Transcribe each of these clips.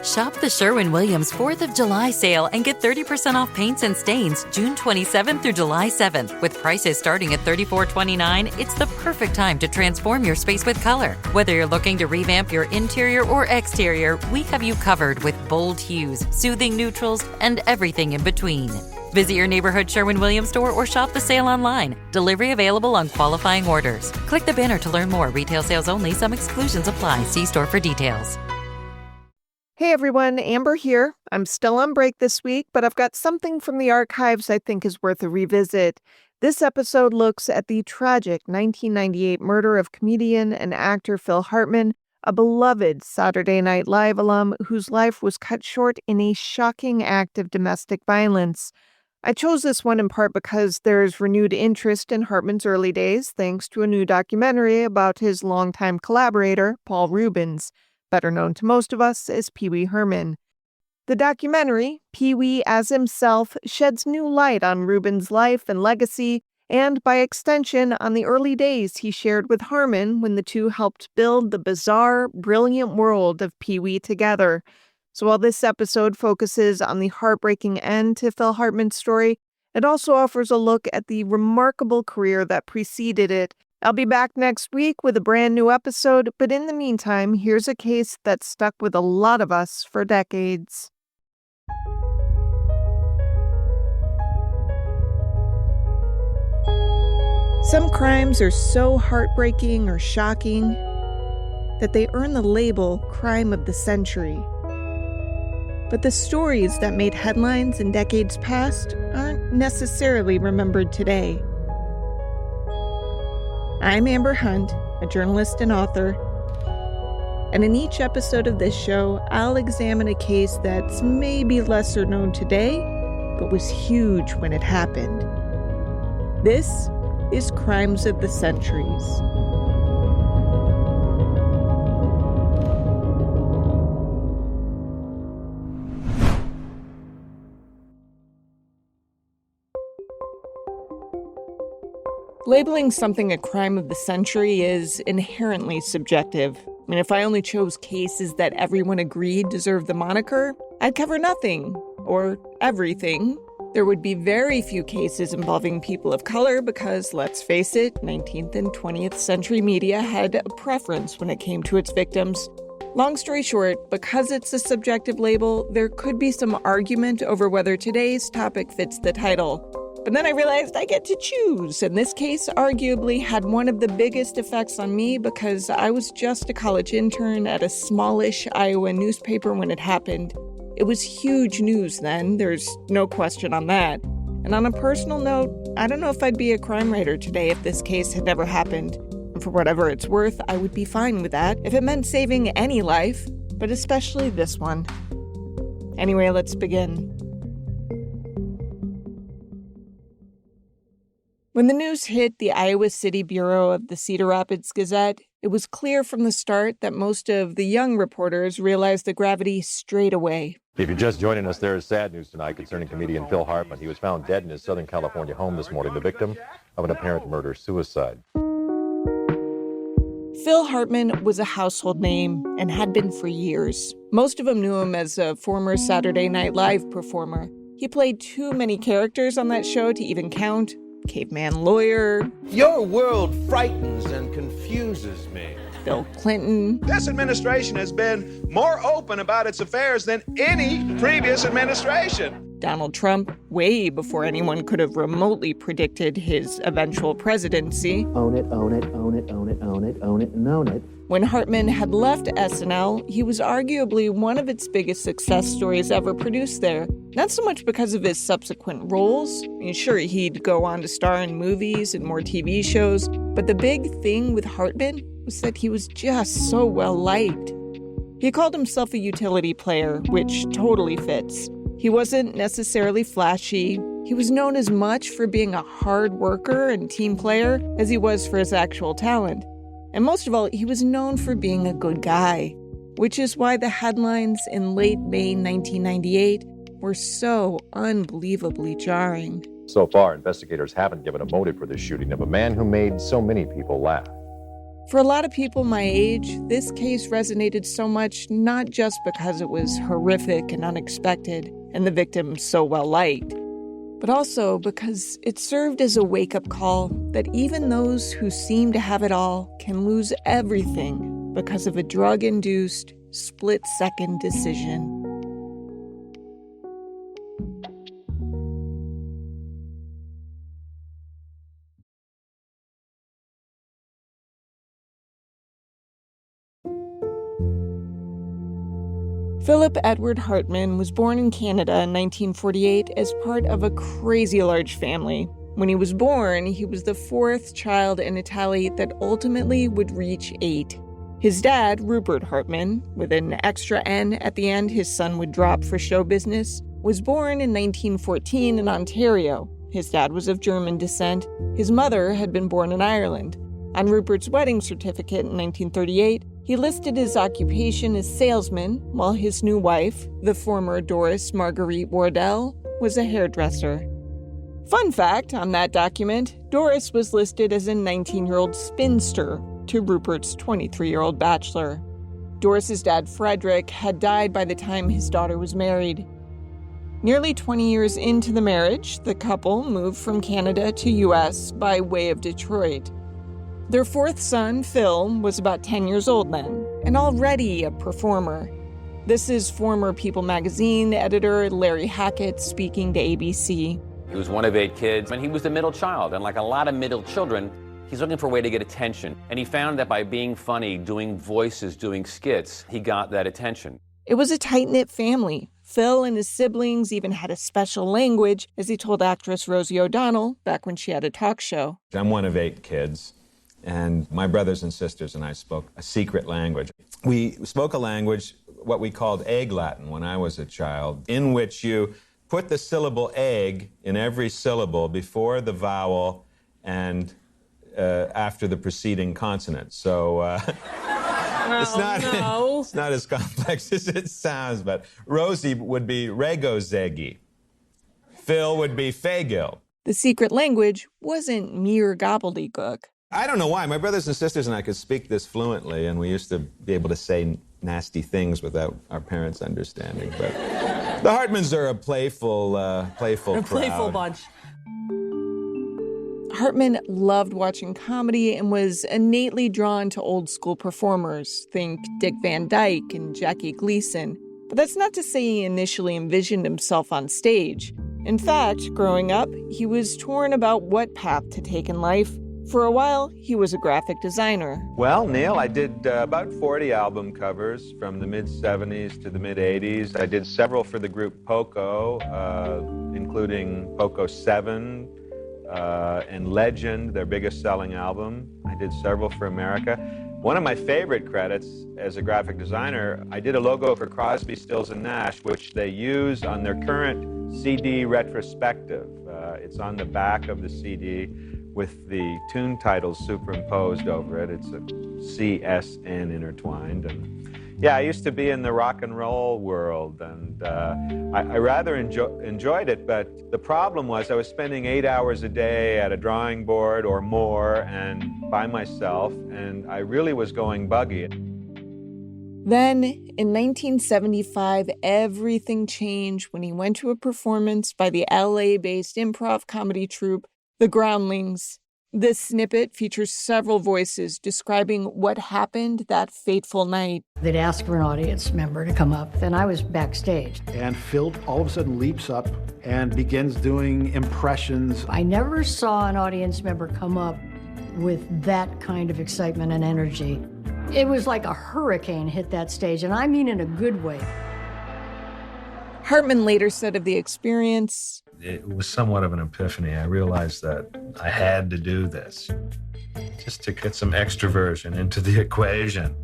Shop the Sherwin-Williams 4th of July sale and get 30% off paints and stains June 27th through July 7th. With prices starting at $34.29, it's the perfect time to transform your space with color. Whether you're looking to revamp your interior or exterior, we have you covered with bold hues, soothing neutrals, and everything in between. Visit your neighborhood Sherwin-Williams store or shop the sale online. Delivery available on qualifying orders. Click the banner to learn more. Retail sales only. Some exclusions apply. See store for details. Hey everyone, Amber here. I'm still on break this week, but I've got something from the archives I think is worth a revisit. This episode looks at the tragic 1998 murder of comedian and actor Phil Hartman, a beloved Saturday Night Live alum whose life was cut short in a shocking act of domestic violence. I chose this one in part because there's renewed interest in Hartman's early days thanks to a new documentary about his longtime collaborator, Paul Reubens, better known to most of us as Pee Wee Herman. The documentary, Pee Wee as Himself, sheds new light on Reubens' life and legacy, and by extension on the early days he shared with Hartman when the two helped build the bizarre, brilliant world of Pee Wee together. So while this episode focuses on the heartbreaking end to Phil Hartman's story, it also offers a look at the remarkable career that preceded it. I'll be back next week with a brand new episode, but in the meantime, here's a case that stuck with a lot of us for decades. Some crimes are so heartbreaking or shocking that they earn the label Crime of the Century. But the stories that made headlines in decades past aren't necessarily remembered today. I'm Amber Hunt, a journalist and author, and in each episode of this show, I'll examine a case that's maybe lesser known today, but was huge when it happened. This is Crimes of the Centuries. Labeling something a crime of the century is inherently subjective. I mean, if I only chose cases that everyone agreed deserved the moniker, I'd cover nothing, or everything. There would be very few cases involving people of color because, let's face it, 19th and 20th century media had a preference when it came to its victims. Long story short, because it's a subjective label, there could be some argument over whether today's topic fits the title. But then I realized I get to choose, and this case arguably had one of the biggest effects on me because I was just a college intern at a smallish Iowa newspaper when it happened. It was huge news then, there's no question on that. And on a personal note, I don't know if I'd be a crime writer today if this case had never happened. And for whatever it's worth, I would be fine with that if it meant saving any life, but especially this one. Anyway, let's begin. When the news hit the Iowa City Bureau of the Cedar Rapids Gazette, it was clear from the start that most of the young reporters realized the gravity straight away. If you're just joining us, there is sad news tonight concerning comedian Phil Hartman. He was found dead in his Southern California home this morning, the victim of an apparent murder-suicide. Phil Hartman was a household name and had been for years. Most of them knew him as a former Saturday Night Live performer. He played too many characters on that show to even count. Caveman lawyer. Your world frightens and confuses me. Bill Clinton. This administration has been more open about its affairs than any previous administration. Donald Trump, way before anyone could have remotely predicted his eventual presidency. Own it, own it, own it, own it, own it, own it, and own it. When Hartman had left SNL, he was arguably one of its biggest success stories ever produced there. Not so much because of his subsequent roles. I mean, sure, he'd go on to star in movies and more TV shows, but the big thing with Hartman was that he was just so well-liked. He called himself a utility player, which totally fits. He wasn't necessarily flashy. He was known as much for being a hard worker and team player as he was for his actual talent. And most of all, he was known for being a good guy, which is why the headlines in late May 1998 were so unbelievably jarring. So far, investigators haven't given a motive for the shooting of a man who made so many people laugh. For a lot of people my age, this case resonated so much not just because it was horrific and unexpected and the victim so well liked, but also because it served as a wake-up call that even those who seem to have it all can lose everything because of a drug-induced, split-second decision. Philip Edward Hartman was born in Canada in 1948 as part of a crazy large family. When he was born, he was the fourth child in a tally that ultimately would reach 8. His dad, Rupert Hartman, with an extra N at the end his son would drop for show business, was born in 1914 in Ontario. His dad was of German descent. His mother had been born in Ireland. On Rupert's wedding certificate in 1938, he listed his occupation as salesman, while his new wife, the former Doris Marguerite Wardell, was a hairdresser. Fun fact on that document, Doris was listed as a 19-year-old spinster to Rupert's 23-year-old bachelor. Doris's dad, Frederick, had died by the time his daughter was married. Nearly 20 years into the marriage, the couple moved from Canada to U.S. by way of Detroit. Their fourth son, Phil, was about 10 years old then, and already a performer. This is former People magazine editor Larry Hackett speaking to ABC. He was one of 8 kids, and he was the middle child. And like a lot of middle children, he's looking for a way to get attention. And he found that by being funny, doing voices, doing skits, he got that attention. It was a tight-knit family. Phil and his siblings even had a special language, as he told actress Rosie O'Donnell back when she had a talk show. I'm one of 8 kids. And my brothers and sisters and I spoke a secret language. We spoke a language, what we called egg Latin when I was a child, in which you put the syllable egg in every syllable before the vowel and after the preceding consonant. So it's not as complex as it sounds, but Rosie would be Regozegi. Phil would be Fagil. The secret language wasn't mere gobbledygook. I don't know why. My brothers and sisters and I could speak this fluently, and we used to be able to say nasty things without our parents understanding. But the Hartmans are a playful crowd. Playful bunch. Hartman loved watching comedy and was innately drawn to old school performers. Think Dick Van Dyke and Jackie Gleason. But that's not to say he initially envisioned himself on stage. In fact, growing up, he was torn about what path to take in life. For a while, he was a graphic designer. Well, Neil, I did about 40 album covers from the mid-'70s to the mid-'80s. I did several for the group Poco, including Poco 7 and Legend, their biggest selling album. I did several for America. One of my favorite credits as a graphic designer, I did a logo for Crosby, Stills and Nash, which they use on their current CD retrospective. It's on the back of the CD with the tune titles superimposed over it. It's a CSN intertwined. And yeah, I used to be in the rock and roll world, and I rather enjoyed it, but the problem was I was spending 8 hours a day at a drawing board or more and by myself, and I really was going buggy. Then, in 1975, everything changed when he went to a performance by the LA-based improv comedy troupe, The Groundlings. This snippet features several voices describing what happened that fateful night. They'd ask for an audience member to come up, and I was backstage. And Phil all of a sudden leaps up and begins doing impressions. I never saw an audience member come up with that kind of excitement and energy. It was like a hurricane hit that stage, and I mean in a good way. Hartman later said of the experience, it was somewhat of an epiphany. I realized that I had to do this just to get some extroversion into the equation.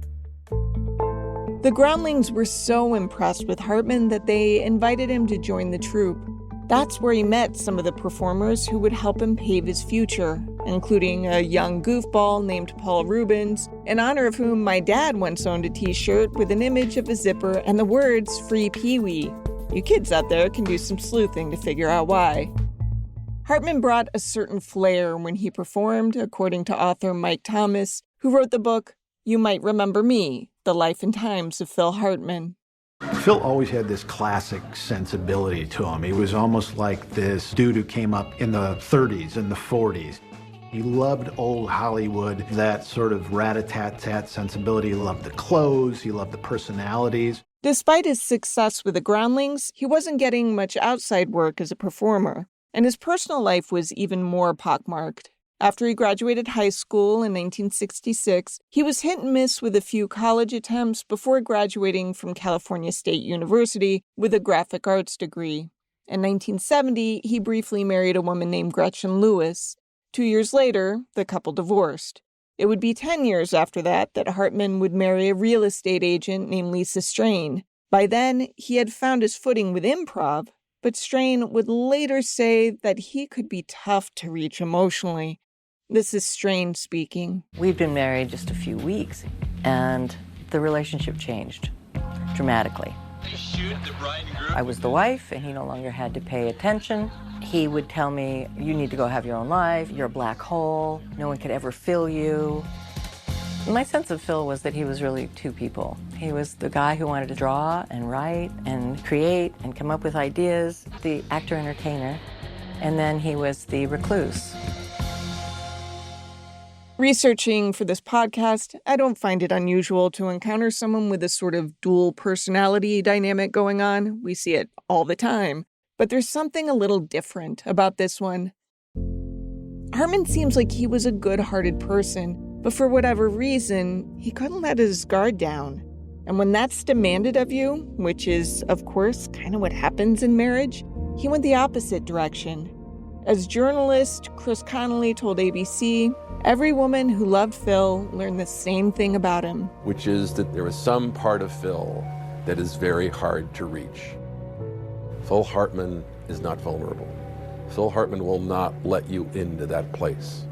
The Groundlings were so impressed with Hartman that they invited him to join the troupe. That's where he met some of the performers who would help him pave his future, including a young goofball named Paul Rubens, in honor of whom my dad once owned a t-shirt with an image of a zipper and the words "Free Pee-wee." You kids out there can do some sleuthing to figure out why. Hartman brought a certain flair when he performed, according to author Mike Thomas, who wrote the book You Might Remember Me, The Life and Times of Phil Hartman. Phil always had this classic sensibility to him. He was almost like this dude who came up in the 30s and the 40s. He loved old Hollywood, that sort of rat-a-tat-tat sensibility. He loved the clothes, he loved the personalities. Despite his success with the Groundlings, he wasn't getting much outside work as a performer, and his personal life was even more pockmarked. After he graduated high school in 1966, he was hit and miss with a few college attempts before graduating from California State University with a graphic arts degree. In 1970, he briefly married a woman named Gretchen Lewis. 2 years later, the couple divorced. It would be 10 years after that Hartman would marry a real estate agent named Lisa Strain. By then, he had found his footing with improv, but Strain would later say that he could be tough to reach emotionally. This is Strain speaking. We'd been married just a few weeks, and the relationship changed dramatically. I was the wife, and he no longer had to pay attention. He would tell me, you need to go have your own life, you're a black hole, no one could ever fill you. My sense of Phil was that he was really two people. He was the guy who wanted to draw and write and create and come up with ideas, the actor-entertainer, and then he was the recluse. Researching for this podcast, I don't find it unusual to encounter someone with a sort of dual personality dynamic going on. We see it all the time. But there's something a little different about this one. Hartman seems like he was a good-hearted person, but for whatever reason, he couldn't let his guard down. And when that's demanded of you, which is, of course, kind of what happens in marriage, he went the opposite direction. As journalist Chris Connolly told ABC, every woman who loved Phil learned the same thing about him. Which is that there is some part of Phil that is very hard to reach. Phil Hartman is not vulnerable. Phil Hartman will not let you into that place.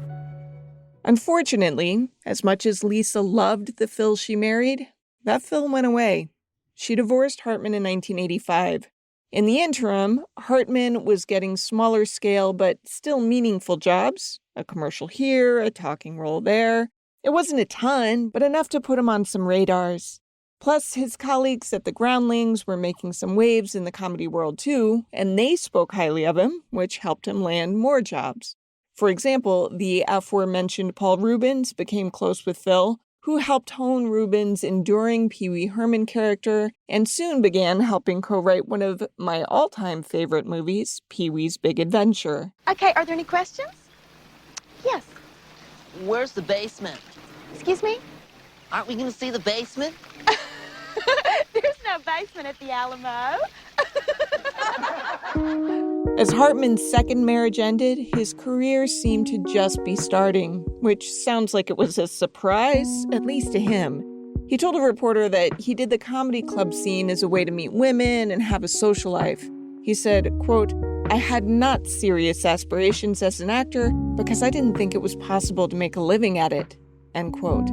Unfortunately, as much as Lisa loved the Phil she married, that Phil went away. She divorced Hartman in 1985. In the interim, Hartman was getting smaller scale but still meaningful jobs, a commercial here, a talking role there. It wasn't a ton, but enough to put him on some radars. Plus, his colleagues at the Groundlings were making some waves in the comedy world too, and they spoke highly of him, which helped him land more jobs. For example, the aforementioned Paul Reubens became close with Phil, who helped hone Reubens' enduring Pee Wee Herman character and soon began helping co-write one of my all-time favorite movies, Pee Wee's Big Adventure. Okay, are there any questions? Yes. Where's the basement? Excuse me? Aren't we going to see the basement? There's no basement at the Alamo. As Hartman's second marriage ended, his career seemed to just be starting, which sounds like it was a surprise, at least to him. He told a reporter that he did the comedy club scene as a way to meet women and have a social life. He said, quote, "I had not serious aspirations as an actor because I didn't think it was possible to make a living at it," end quote.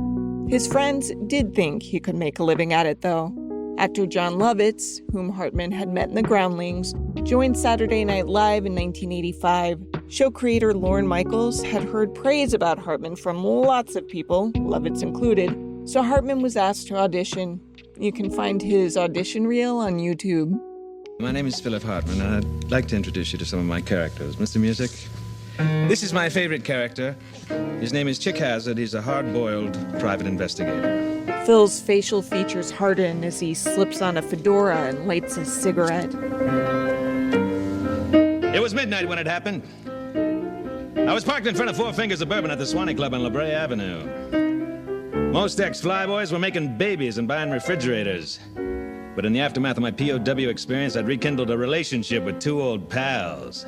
His friends did think he could make a living at it, though. Actor Jon Lovitz, whom Hartman had met in the Groundlings, joined Saturday Night Live in 1985. Show creator Lorne Michaels had heard praise about Hartman from lots of people, Lovitz included, so Hartman was asked to audition. You can find his audition reel on YouTube. My name is Philip Hartman, and I'd like to introduce you to some of my characters. Mr. Music, this is my favorite character. His name is Chick Hazard. He's a hard-boiled private investigator. Phil's facial features harden as he slips on a fedora and lights a cigarette. It was midnight when it happened. I was parked in front of Four Fingers of Bourbon at the Swanee Club on La Brea Avenue. Most ex-flyboys were making babies and buying refrigerators. But in the aftermath of my POW experience, I'd rekindled a relationship with two old pals,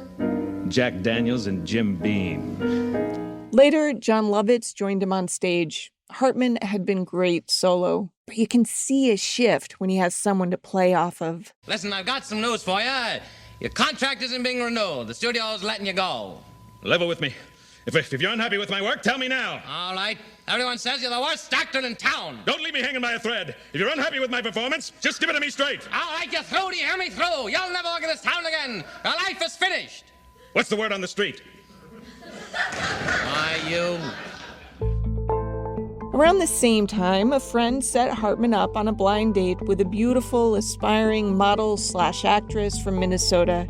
Jack Daniels and Jim Beam. Later, Jon Lovitz joined him on stage. Hartman had been great solo, but you can see a shift when he has someone to play off of. Listen, I've got some news for you. Your contract isn't being renewed. The studio's letting you go. Level with me. If you're unhappy with my work, tell me now. All right. Everyone says you're the worst actor in town. Don't leave me hanging by a thread. If you're unhappy with my performance, just give it to me straight. All right, you're through. Do you hear me through? You'll never work in this town again. Your life is finished. What's the word on the street? Why, you... Around the same time, a friend set Hartman up on a blind date with a beautiful, aspiring model/actress from Minnesota.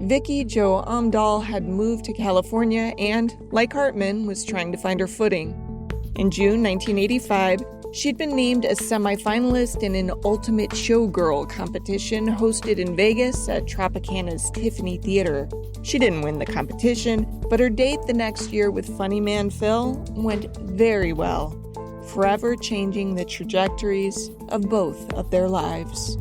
Vicky Jo Amdahl had moved to California and, like Hartman, was trying to find her footing. In June 1985, she'd been named a semifinalist in an Ultimate Showgirl competition hosted in Vegas at Tropicana's Tiffany Theater. She didn't win the competition, but her date the next year with funny man Phil went very well, forever changing the trajectories of both of their lives.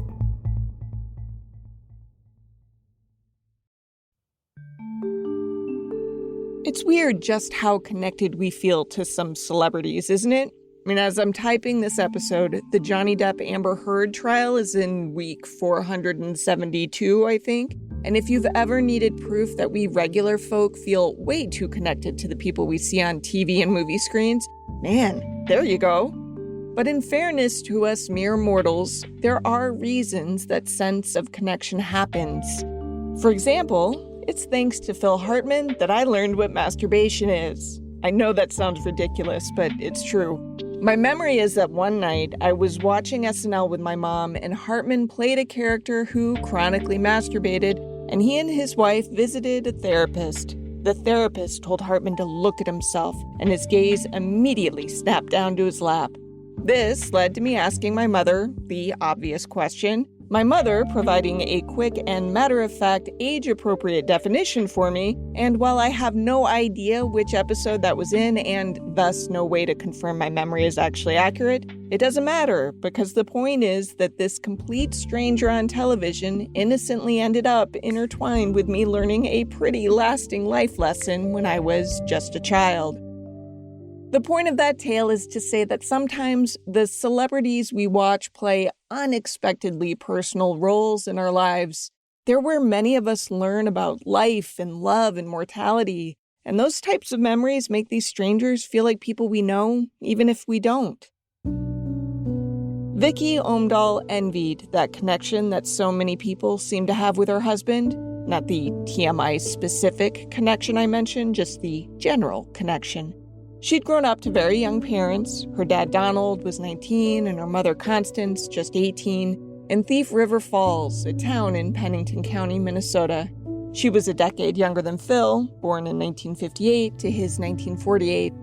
It's weird just how connected we feel to some celebrities, isn't it? I mean, as I'm typing this episode, the Johnny Depp-Amber Heard trial is in week 472, I think. And if you've ever needed proof that we regular folk feel way too connected to the people we see on TV and movie screens, man, there you go. But in fairness to us mere mortals, there are reasons that sense of connection happens. For example, it's thanks to Phil Hartman that I learned what masturbation is. I know that sounds ridiculous, but it's true. My memory is that one night I was watching SNL with my mom and Hartman played a character who chronically masturbated, and he and his wife visited a therapist. The therapist told Hartman to look at himself, and his gaze immediately snapped down to his lap. This led to me asking my mother the obvious question, my mother providing a quick and matter-of-fact age-appropriate definition for me, and while I have no idea which episode that was in and thus no way to confirm my memory is actually accurate, it doesn't matter because the point is that this complete stranger on television innocently ended up intertwined with me learning a pretty lasting life lesson when I was just a child. The point of that tale is to say that sometimes the celebrities we watch play unexpectedly personal roles in our lives. They're where many of us learn about life and love and mortality, and those types of memories make these strangers feel like people we know, even if we don't. Vicky Amdahl envied that connection that so many people seem to have with her husband. Not the TMI-specific connection I mentioned, just the general connection. She'd grown up to very young parents. Her dad, Donald, was 19, and her mother, Constance, just 18, in Thief River Falls, a town in Pennington County, Minnesota. She was a decade younger than Phil, born in 1958 to his 1948.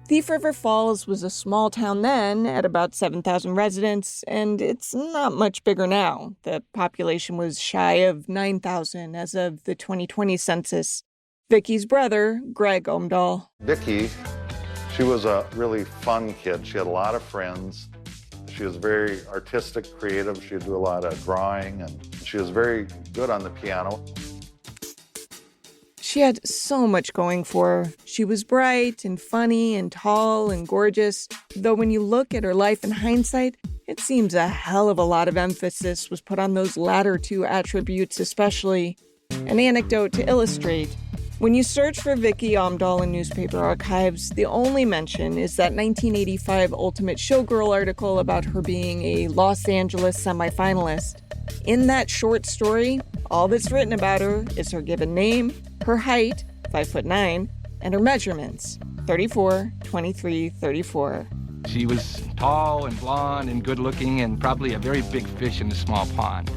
Thief River Falls was a small town then, at about 7,000 residents, and it's not much bigger now. The population was shy of 9,000 as of the 2020 census. Vicky's brother, Greg Amdahl. Vicky, she was a really fun kid. She had a lot of friends. She was very artistic, creative. She would do a lot of drawing, and she was very good on the piano. She had so much going for her. She was bright and funny and tall and gorgeous, though when you look at her life in hindsight, it seems a hell of a lot of emphasis was put on those latter two attributes especially. An anecdote to illustrate. When you search for Vicky Amdahl in newspaper archives, the only mention is that 1985 Ultimate Showgirl article about her being a Los Angeles semifinalist. In that short story, all that's written about her is her given name, her height, 5'9", and her measurements, 34, 23, 34. She was tall and blonde and good-looking and probably a very big fish in a small pond.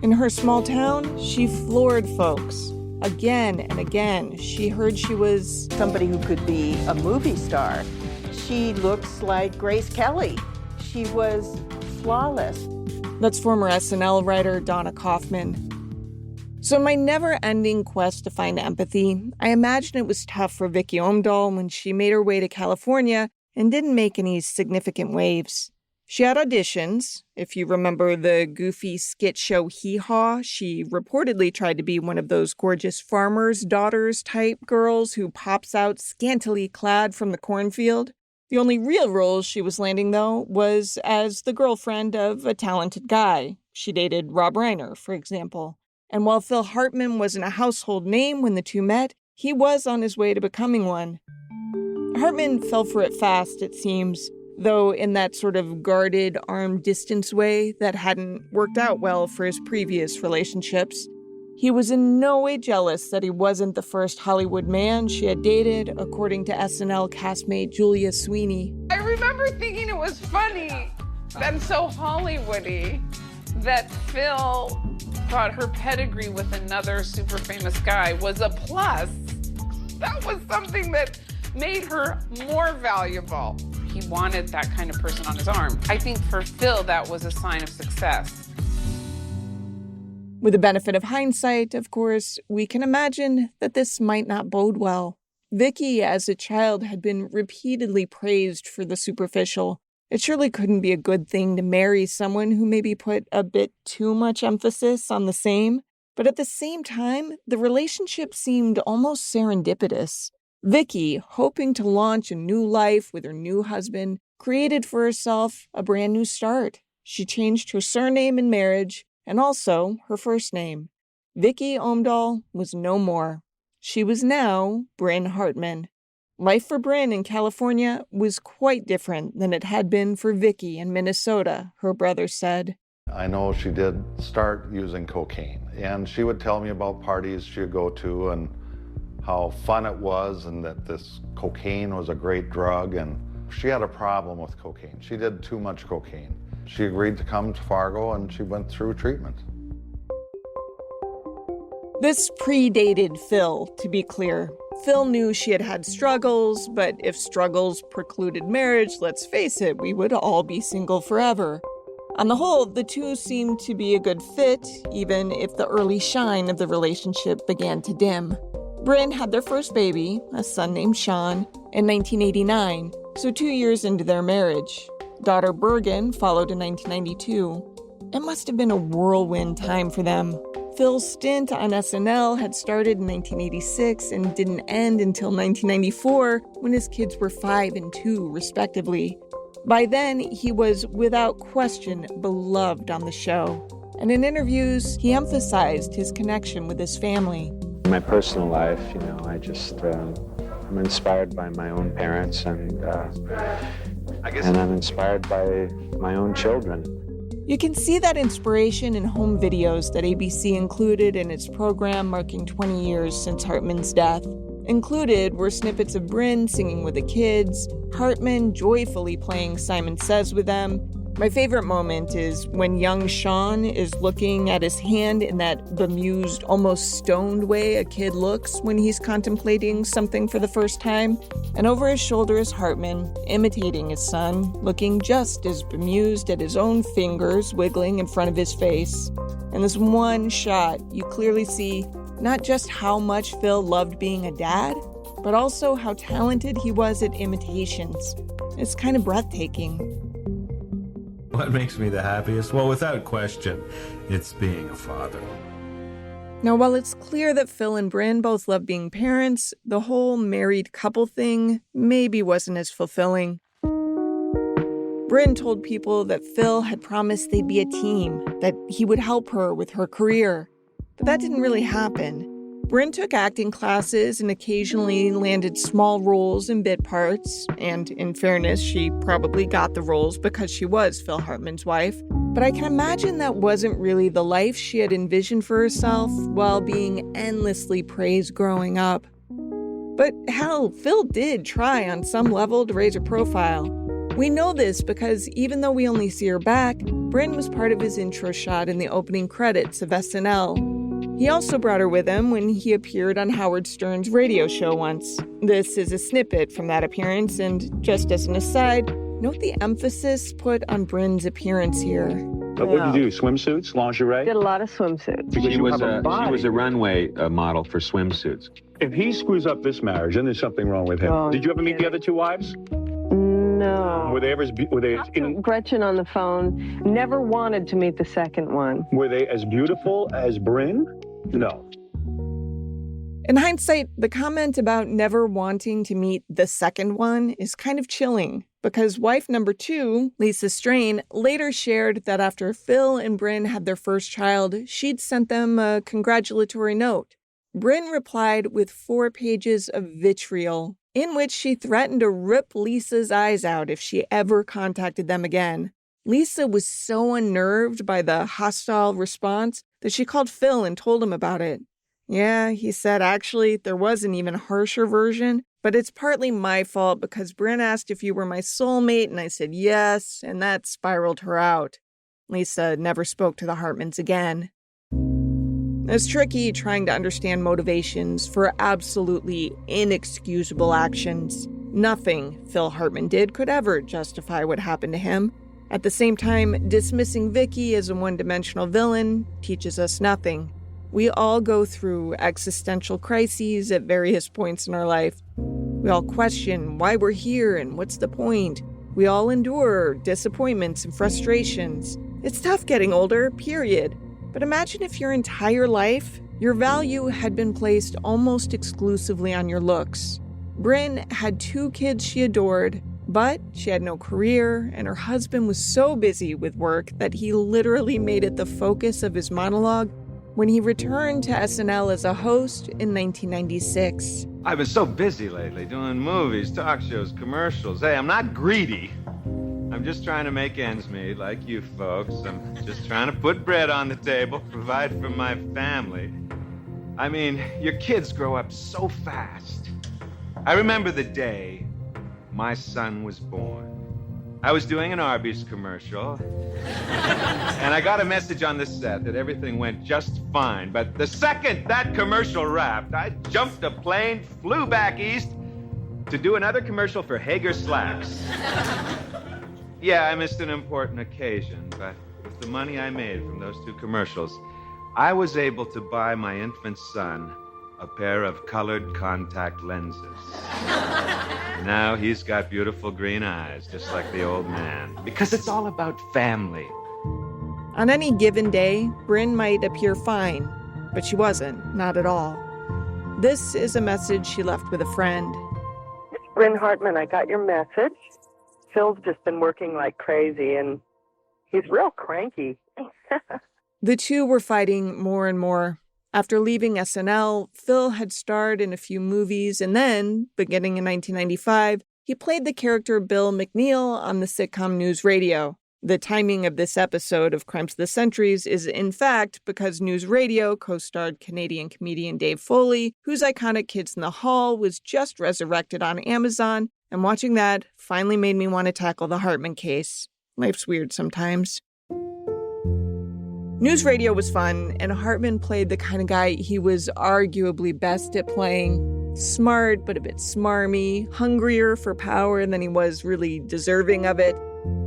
In her small town, she floored folks. Again and again, she heard she was somebody who could be a movie star. She looks like Grace Kelly. She was flawless. That's former SNL writer Donna Kaufman. So in my never-ending quest to find empathy, I imagine it was tough for Vicky Amdahl when she made her way to California and didn't make any significant waves. She had auditions. If you remember the goofy skit show Hee Haw, she reportedly tried to be one of those gorgeous farmers' daughters type girls who pops out scantily clad from the cornfield. The only real role she was landing, though, was as the girlfriend of a talented guy. She dated Rob Reiner, for example. And while Phil Hartman wasn't a household name when the two met, he was on his way to becoming one. Hartman fell for it fast, it seems, though in that sort of guarded, arm-distance way that hadn't worked out well for his previous relationships. He was in no way jealous that he wasn't the first Hollywood man she had dated, according to SNL castmate Julia Sweeney. I remember thinking it was funny and so Hollywoody that Phil thought her pedigree with another super famous guy was a plus. That was something that made her more valuable. He wanted that kind of person on his arm. I think for Phil, that was a sign of success. With the benefit of hindsight, of course, we can imagine that this might not bode well. Vicky, as a child, had been repeatedly praised for the superficial. It surely couldn't be a good thing to marry someone who maybe put a bit too much emphasis on the same. But at the same time, the relationship seemed almost serendipitous. Vicky, hoping to launch a new life with her new husband, created for herself a brand new start. She changed her surname in marriage, and also her first name. Vicky Omdahl was no more. She was now Brynn Hartman. Life for Brynn in California was quite different than it had been for Vicky in Minnesota, her brother said. I know she did start using cocaine, and she would tell me about parties she would go to and how fun it was, and that this cocaine was a great drug, and she had a problem with cocaine. She did too much cocaine. She agreed to come to Fargo, and she went through treatment. This predated Phil, to be clear. Phil knew she had had struggles, but if struggles precluded marriage, let's face it, we would all be single forever. On the whole, the two seemed to be a good fit, even if the early shine of the relationship began to dim. Brynn had their first baby, a son named Sean, in 1989, so 2 years into their marriage. Daughter Bergen followed in 1992. It must have been a whirlwind time for them. Phil's stint on SNL had started in 1986 and didn't end until 1994, when his kids were 5 and 2, respectively. By then, he was, without question, beloved on the show. And in interviews, he emphasized his connection with his family. In my personal life, I'm inspired by my own parents, and I'm inspired by my own children. You can see that inspiration in home videos that ABC included in its program marking 20 years since Hartman's death. Included were snippets of Brynn singing with the kids, Hartman joyfully playing Simon Says with them. My favorite moment is when young Sean is looking at his hand in that bemused, almost stoned way a kid looks when he's contemplating something for the first time. And over his shoulder is Hartman, imitating his son, looking just as bemused at his own fingers wiggling in front of his face. In this one shot, you clearly see not just how much Phil loved being a dad, but also how talented he was at imitations. It's kind of breathtaking. What makes me the happiest? Well, without question, it's being a father. Now, while it's clear that Phil and Brynn both love being parents, the whole married couple thing maybe wasn't as fulfilling. Brynn told people that Phil had promised they'd be a team, that he would help her with her career. But that didn't really happen. Brynn took acting classes and occasionally landed small roles in bit parts, and in fairness, she probably got the roles because she was Phil Hartman's wife. But I can imagine that wasn't really the life she had envisioned for herself while being endlessly praised growing up. But hell, Phil did try on some level to raise her profile. We know this because even though we only see her back, Brynn was part of his intro shot in the opening credits of SNL. He also brought her with him when he appeared on Howard Stern's radio show once. This is a snippet from that appearance, and just as an aside, note the emphasis put on Brynn's appearance here. But what did you do? Swimsuits, lingerie? Did a lot of swimsuits. She was a runway model for swimsuits. If he screws up this marriage, then there's something wrong with him. Oh, did you ever meet the other two wives? No. Were they ever Gretchen on the phone never wanted to meet the second one. Were they as beautiful as Brynn? No. In hindsight, the comment about never wanting to meet the second one is kind of chilling, because wife number 2, Lisa Strain, later shared that after Phil and Brynn had their first child, she'd sent them a congratulatory note. Brynn replied with 4 pages of vitriol, in which she threatened to rip Lisa's eyes out if she ever contacted them again. Lisa was so unnerved by the hostile response that she called Phil and told him about it. Yeah, he said, actually, there was an even harsher version, but it's partly my fault because Brynn asked if you were my soulmate, and I said yes, and that spiraled her out. Lisa never spoke to the Hartmans again. It's tricky trying to understand motivations for absolutely inexcusable actions. Nothing Phil Hartman did could ever justify what happened to him. At the same time, dismissing Vicky as a one-dimensional villain teaches us nothing. We all go through existential crises at various points in our life. We all question why we're here and what's the point. We all endure disappointments and frustrations. It's tough getting older, period. But imagine if your entire life, your value had been placed almost exclusively on your looks. Brynn had 2 kids she adored, but she had no career, and her husband was so busy with work that he literally made it the focus of his monologue when he returned to SNL as a host in 1996. I've been so busy lately doing movies, talk shows, commercials. Hey, I'm not greedy. I'm just trying to make ends meet like you folks. I'm just trying to put bread on the table, provide for my family. I mean, your kids grow up so fast. I remember the day my son was born. I was doing an Arby's commercial, and I got a message on the set that everything went just fine. But the second that commercial wrapped, I jumped a plane, flew back east to do another commercial for Hager Slacks. Yeah, I missed an important occasion, but with the money I made from those 2 commercials, I was able to buy my infant son a pair of colored contact lenses. Now he's got beautiful green eyes, just like the old man. Because it's all about family. On any given day, Brynn might appear fine, but she wasn't, not at all. This is a message she left with a friend. It's Brynn Hartman. I got your message. Phil's just been working like crazy, and he's real cranky. The 2 were fighting more and more. After leaving SNL, Phil had starred in a few movies, and then, beginning in 1995, he played the character Bill McNeil on the sitcom News Radio. The timing of this episode of Crimes of the Centuries is, in fact, because News Radio co-starred Canadian comedian Dave Foley, whose iconic Kids in the Hall was just resurrected on Amazon, and watching that finally made me want to tackle the Hartman case. Life's weird sometimes. News Radio was fun, and Hartman played the kind of guy he was arguably best at playing. Smart, but a bit smarmy, hungrier for power than he was really deserving of it.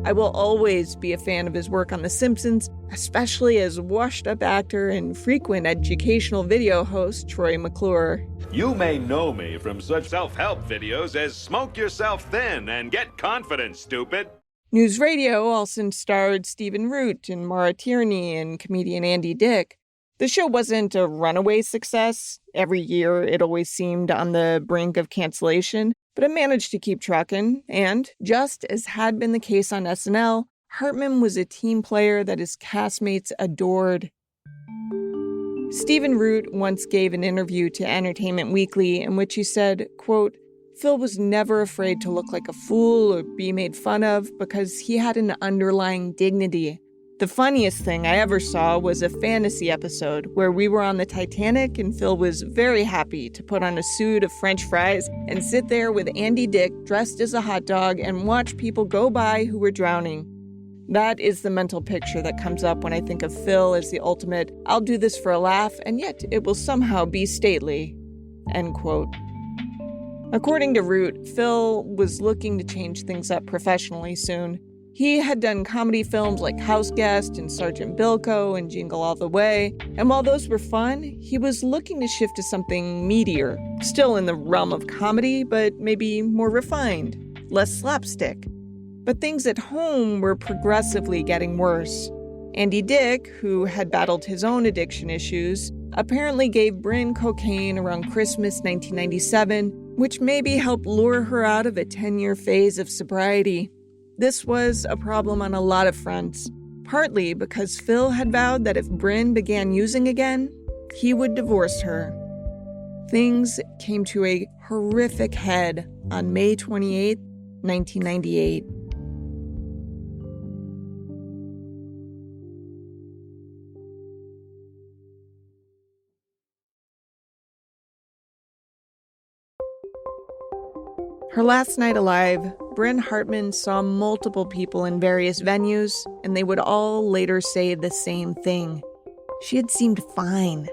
I will always be a fan of his work on The Simpsons, especially as washed-up actor and frequent educational video host Troy McClure. You may know me from such self-help videos as Smoke Yourself Thin and Get Confident, Stupid. News Radio also starred Stephen Root and Maura Tierney and comedian Andy Dick. The show wasn't a runaway success. Every year, it always seemed on the brink of cancellation, but it managed to keep trucking. And just as had been the case on SNL, Hartman was a team player that his castmates adored. Stephen Root once gave an interview to Entertainment Weekly in which he said, quote, Phil was never afraid to look like a fool or be made fun of because he had an underlying dignity. The funniest thing I ever saw was a fantasy episode where we were on the Titanic and Phil was very happy to put on a suit of French fries and sit there with Andy Dick dressed as a hot dog and watch people go by who were drowning. That is the mental picture that comes up when I think of Phil as the ultimate, I'll do this for a laugh, and yet it will somehow be stately. End quote. According to Root, Phil was looking to change things up professionally soon. He had done comedy films like House Guest and Sergeant Bilko and Jingle All the Way, and while those were fun, he was looking to shift to something meatier, still in the realm of comedy, but maybe more refined, less slapstick. But things at home were progressively getting worse. Andy Dick, who had battled his own addiction issues, apparently gave Brynn cocaine around Christmas 1997, which maybe helped lure her out of a 10-year phase of sobriety. This was a problem on a lot of fronts, partly because Phil had vowed that if Brynn began using again, he would divorce her. Things came to a horrific head on May 28, 1998. Her last night alive, Brynn Hartman saw multiple people in various venues, and they would all later say the same thing. She had seemed fine.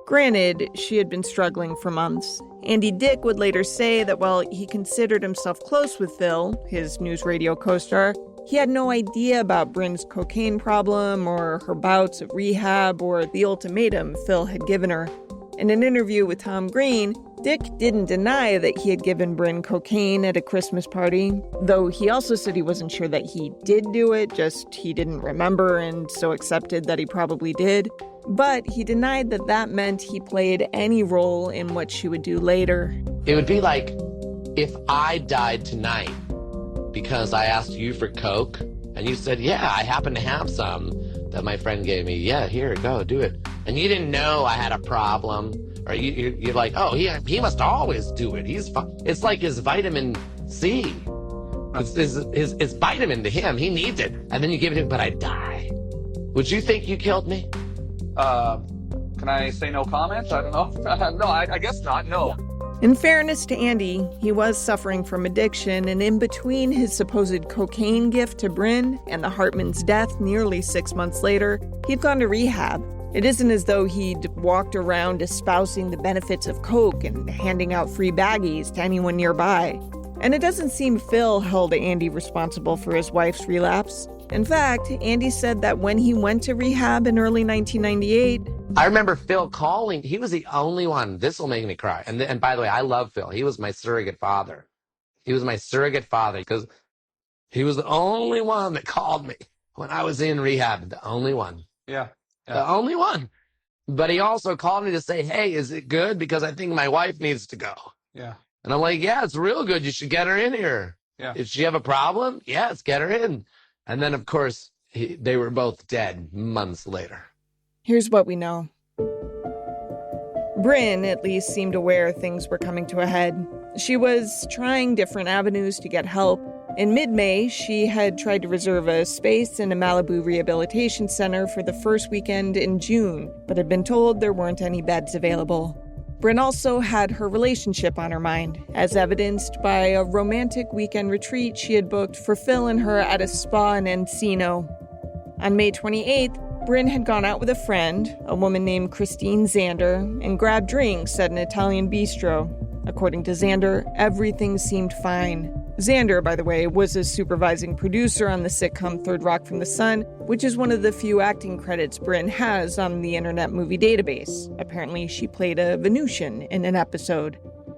Granted, she had been struggling for months. Andy Dick would later say that while he considered himself close with Phil, his news radio co-star, he had no idea about Brynn's cocaine problem or her bouts of rehab or the ultimatum Phil had given her. In an interview with Tom Green, Dick didn't deny that he had given Brynn cocaine at a Christmas party, though he also said he wasn't sure that he did do it, just he didn't remember and so accepted that he probably did. But he denied that that meant he played any role in what she would do later. It would be like if I died tonight because I asked you for coke and you said, yeah, I happen to have some that my friend gave me. Yeah, here, go, do it. And you didn't know I had a problem. Or you're like, oh, he must always do it. He's fine. It's like his vitamin C. It's vitamin to him. He needs it. And then you give it to him, but I die. Would you think you killed me? Can I say no comment? I don't know. No, I guess not. No. In fairness to Andy, he was suffering from addiction, and in between his supposed cocaine gift to Brynn and the Hartman's death nearly 6 months later, he'd gone to rehab. It isn't as though he'd walked around espousing the benefits of coke and handing out free baggies to anyone nearby. And it doesn't seem Phil held Andy responsible for his wife's relapse. In fact, Andy said that when he went to rehab in early 1998... I remember Phil calling. He was the only one. This will make me cry. And by the way, I love Phil. He was my surrogate father. He was my surrogate father because he was the only one that called me when I was in rehab. The only one. Yeah. The only one. But he also called me to say, hey, is it good? Because I think my wife needs to go. Yeah. And I'm like, yeah, it's real good. You should get her in here. Yeah. Did she have a problem? Yes, get her in. And then, of course, they were both dead months later. Here's what we know. Brynn, at least, seemed aware things were coming to a head. She was trying different avenues to get help. In mid-May, she had tried to reserve a space in a Malibu rehabilitation center for the first weekend in June, but had been told there weren't any beds available. Brynn also had her relationship on her mind, as evidenced by a romantic weekend retreat she had booked for Phil and her at a spa in Encino. On May 28th, Brynn had gone out with a friend, a woman named Christine Zander, and grabbed drinks at an Italian bistro. According to Zander, everything seemed fine. Zander, by the way, was a supervising producer on the sitcom Third Rock from the Sun, which is one of the few acting credits Brynn has on the Internet Movie Database. Apparently, she played a Venusian in an episode.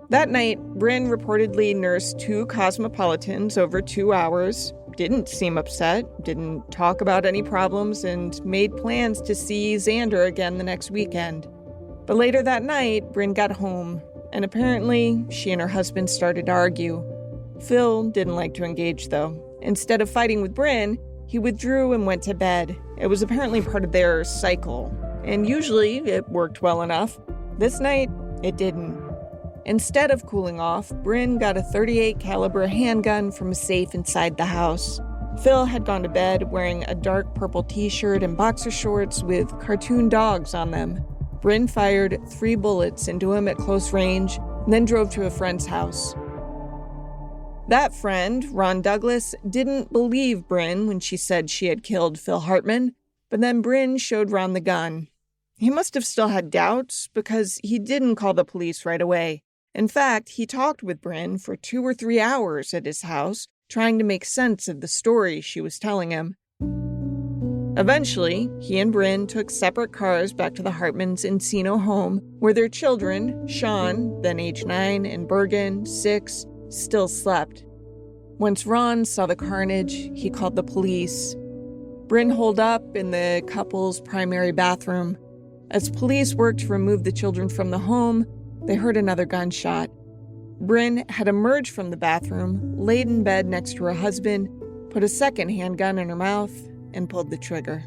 That night, Brynn reportedly nursed 2 Cosmopolitans over 2 hours, didn't seem upset, didn't talk about any problems, and made plans to see Zander again the next weekend. But later that night, Brynn got home, and apparently she and her husband started to argue. Phil didn't like to engage, though. Instead of fighting with Brynn, he withdrew and went to bed. It was apparently part of their cycle, and usually it worked well enough. This night, it didn't. Instead of cooling off, Brynn got a .38 caliber handgun from a safe inside the house. Phil had gone to bed wearing a dark purple t-shirt and boxer shorts with cartoon dogs on them. Brynn fired 3 bullets into him at close range, then drove to a friend's house. That friend, Ron Douglas, didn't believe Brynn when she said she had killed Phil Hartman, but then Brynn showed Ron the gun. He must have still had doubts because he didn't call the police right away. In fact, he talked with Brynn for 2 or 3 hours at his house, trying to make sense of the story she was telling him. Eventually, he and Brynn took separate cars back to the Hartmans' Encino home, where their children, Sean, then age 9, and Bergen, 6, still slept. Once Ron saw the carnage, he called the police. Brynn holed up in the couple's primary bathroom. As police worked to remove the children from the home, they heard another gunshot. Brynn had emerged from the bathroom, laid in bed next to her husband, put a second handgun in her mouth, and pulled the trigger.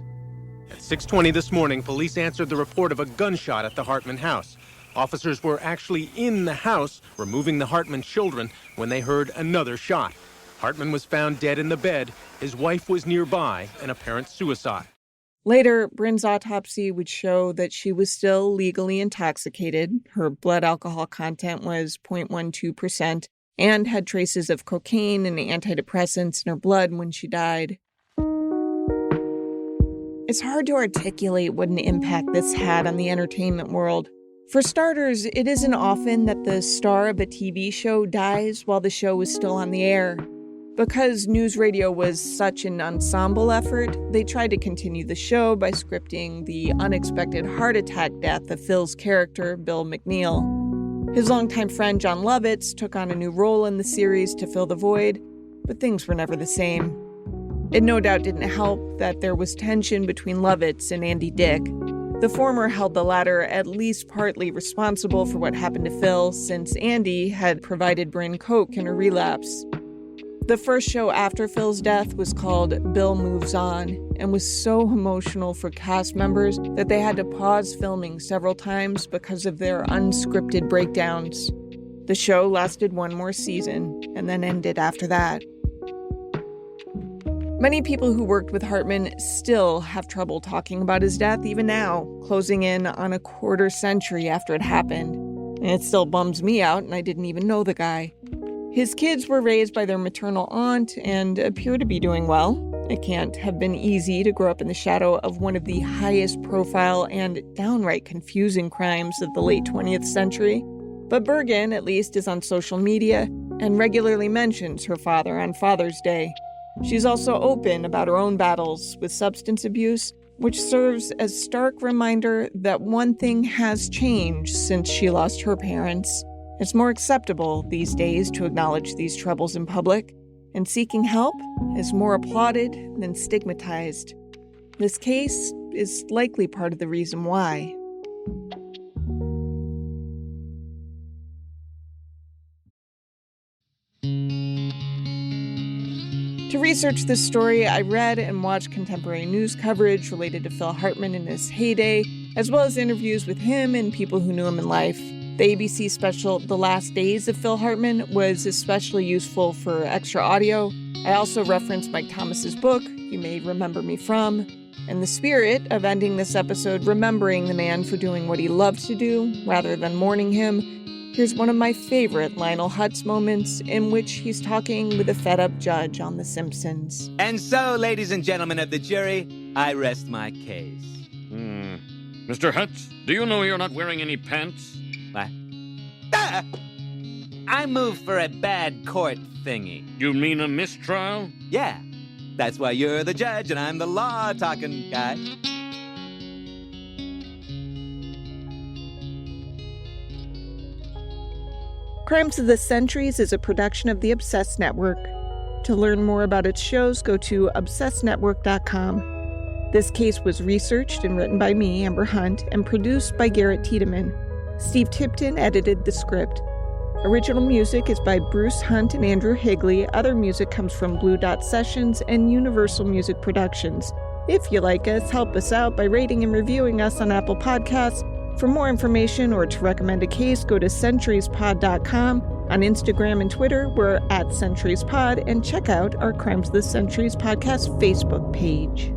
At 6:20 this morning, police answered the report of a gunshot at the Hartman house. Officers were actually in the house removing the Hartman children when they heard another shot. Hartman was found dead in the bed. His wife was nearby, an apparent suicide. Later, Brynn's autopsy would show that she was still legally intoxicated. Her blood alcohol content was 0.12%, and had traces of cocaine and antidepressants in her blood when she died. It's hard to articulate what an impact this had on the entertainment world. For starters, it isn't often that the star of a TV show dies while the show is still on the air. Because news radio was such an ensemble effort, they tried to continue the show by scripting the unexpected heart attack death of Phil's character, Bill McNeil. His longtime friend John Lovitz took on a new role in the series to fill the void, but things were never the same. It no doubt didn't help that there was tension between Lovitz and Andy Dick. The former held the latter at least partly responsible for what happened to Phil, since Andy had provided Brynn coke in a relapse. The first show after Phil's death was called Bill Moves On and was so emotional for cast members that they had to pause filming several times because of their unscripted breakdowns. The show lasted one more season and then ended after that. Many people who worked with Hartman still have trouble talking about his death even now, closing in on a quarter century after it happened. And it still bums me out, and I didn't even know the guy. His kids were raised by their maternal aunt and appear to be doing well. It can't have been easy to grow up in the shadow of one of the highest profile and downright confusing crimes of the late 20th century. But Bergen, at least, is on social media and regularly mentions her father on Father's Day. She's also open about her own battles with substance abuse, which serves as a stark reminder that one thing has changed since she lost her parents. It's more acceptable these days to acknowledge these troubles in public, and seeking help is more applauded than stigmatized. This case is likely part of the reason why. To research this story, I read and watched contemporary news coverage related to Phil Hartman in his heyday, as well as interviews with him and people who knew him in life. The ABC special, The Last Days of Phil Hartman, was especially useful for extra audio. I also referenced Mike Thomas's book, You May Remember Me From. In the spirit of ending this episode remembering the man for doing what he loved to do, rather than mourning him, here's one of my favorite Lionel Hutz moments in which he's talking with a fed-up judge on The Simpsons. And so, ladies and gentlemen of the jury, I rest my case. Mr. Hutz, do you know you're not wearing any pants? What? Ah! I moved for a bad court thingy. You mean a mistrial? Yeah. That's why you're the judge and I'm the law-talking guy. Crimes of the Centuries is a production of the Obsessed Network. To learn more about its shows, go to obsessednetwork.com. This case was researched and written by me, Amber Hunt, and produced by Garrett Tiedemann. Steve Tipton edited the script. Original music is by Bruce Hunt and Andrew Higley. Other music comes from Blue Dot Sessions and Universal Music Productions. If you like us, help us out by rating and reviewing us on Apple Podcasts. For more information or to recommend a case, go to centuriespod.com. On Instagram and Twitter, we're @centuriespod, and check out our Crimes of the Centuries podcast Facebook page.